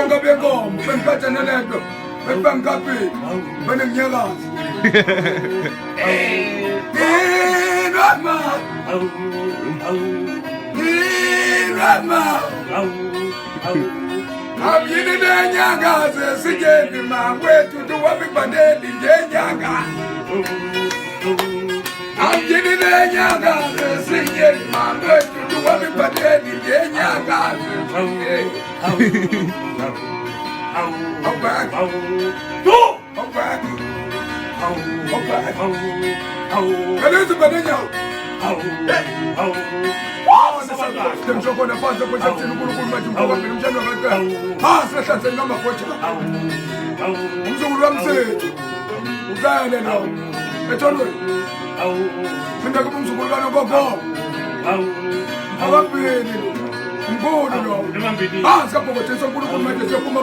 Banga beko, bengkaca neledo, bengkapi, benengnyala. Rama, Rama. I'm in the Nyaga, singing my way to do what we put in Nyaga. I'm in the Nyaga, singing my way to do what we put in Nyaga. I'm back. Go! I'm back. I'm back. What is the Badino? Dem joko na faz depois de ter no grupo mais um pouco pelo já não vai ter. Ah, se está sendo uma coisa. Vamos urramse. Uzane não. É todo. Finda como vamos urrar no gogo. Awapeni. Mbono no. Ah, se pouco tem só grupo mais de como